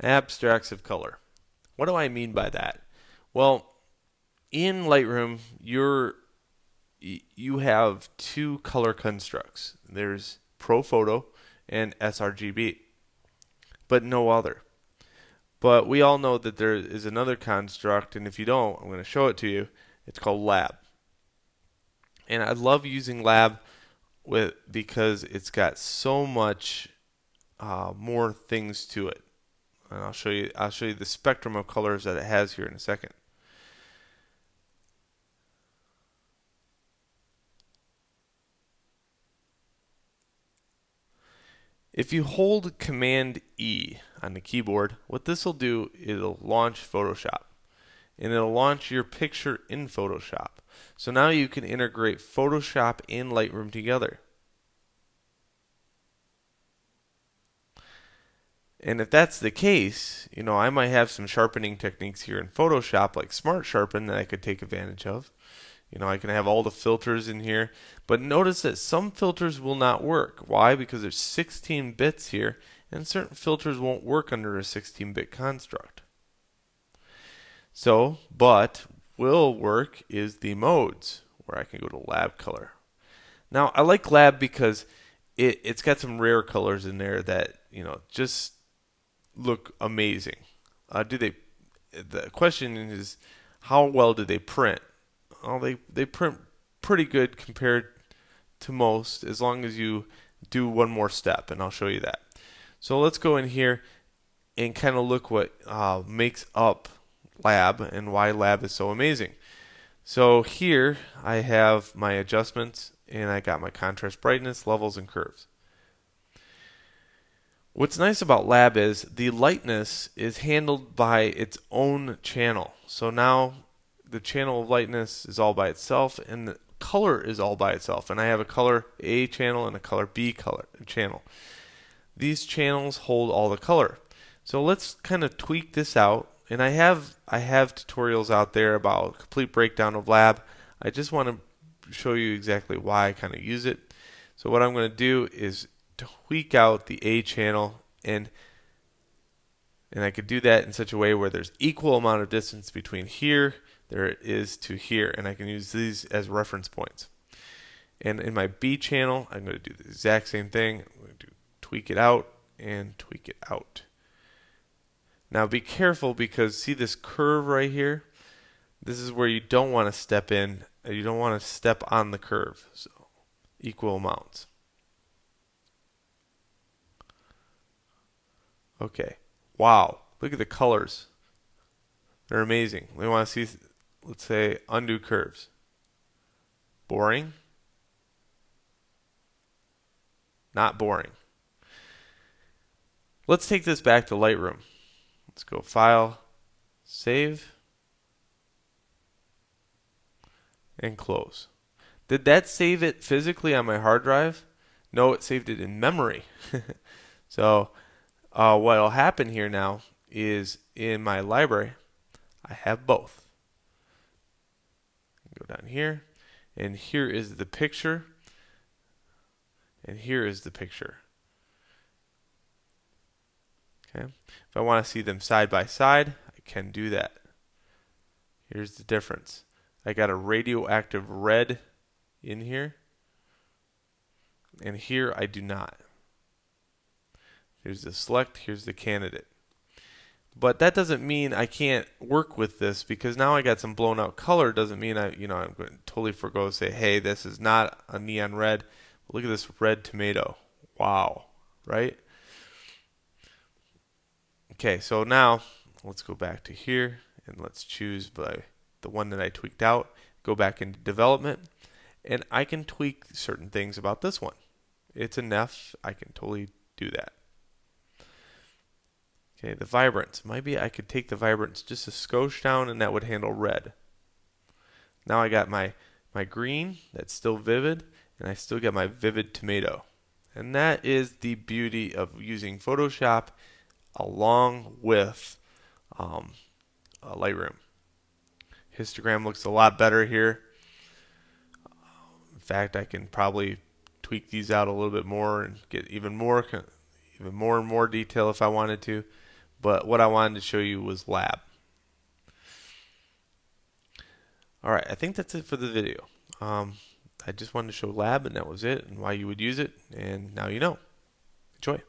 Abstracts of color. What do I mean by that? Well, in Lightroom, you have two color constructs. There's ProPhoto and sRGB, but no other. But we all know that there is another construct, and if you don't, I'm going to show it to you. It's called Lab. And I love using Lab because it's got so much more things to it. And I'll show you the spectrum of colors that it has here in a second. If you hold Command E on the keyboard, what this will do, it'll launch Photoshop. And it'll launch your picture in Photoshop. So now you can integrate Photoshop and Lightroom together. And if that's the case, I might have some sharpening techniques here in Photoshop, like Smart Sharpen, that I could take advantage of. I can have all the filters in here, but notice that some filters will not work. Why? Because there's 16 bits here, and certain filters won't work under a 16-bit construct. So, but will work is the modes, where I can go to Lab Color. Now, I like Lab because it's got some rare colors in there that, just look amazing. Do they? The question is, how well do they print? Well, they print pretty good compared to most, as long as you do one more step, and I'll show you that. So let's go in here and kind of look what makes up Lab and why Lab is so amazing. So here I have my adjustments, and I got my contrast, brightness, levels, and curves. What's nice about Lab is the lightness is handled by its own channel. So now the channel of lightness is all by itself, and the color is all by itself. And I have a color A channel and a color B color channel. These channels hold all the color. So let's kind of tweak this out. And I have tutorials out there about complete breakdown of Lab. I just want to show you exactly why I kind of use it. So what I'm going to do is tweak out the A channel, and I could do that in such a way where there's equal amount of distance between here there is to here, and I can use these as reference points. And in my B channel, I'm going to do the exact same thing. I'm going to tweak it out and tweak it out. Now be careful, because see this curve right here? This is where you don't want to step in. You don't want to step on the curve. So equal amounts. Okay. Wow. Look at the colors. They're amazing. We want to see, let's say, undo curves. Boring. Not boring. Let's take this back to Lightroom. Let's go File, Save, and Close. Did that save it physically on my hard drive? No, it saved it in memory. So what will happen here now is in my library, I have both. Go down here, and here is the picture, and here is the picture. Okay. If I want to see them side by side, I can do that. Here's the difference. I got a radioactive red in here, and here I do not. Here's the select, here's the candidate. But that doesn't mean I can't work with this, because now I got some blown out color. Doesn't mean I'm going to totally forgo say, hey, this is not a neon red. Look at this red tomato. Wow, right? Okay, so now let's go back to here, and let's choose the one that I tweaked out. Go back into development, and I can tweak certain things about this one. It's a NEF. I can totally do that. Okay, the vibrance. Maybe I could take the vibrance just a skosh down, and that would handle red. Now I got my green that's still vivid, and I still got my vivid tomato. And that is the beauty of using Photoshop along with Lightroom. Histogram looks a lot better here. In fact, I can probably tweak these out a little bit more and get even more and more detail if I wanted to. but what I wanted to show you was lab. Alright, I think that's it for the video. I just wanted to show lab, and that was it, and why you would use it, and now you know. Enjoy.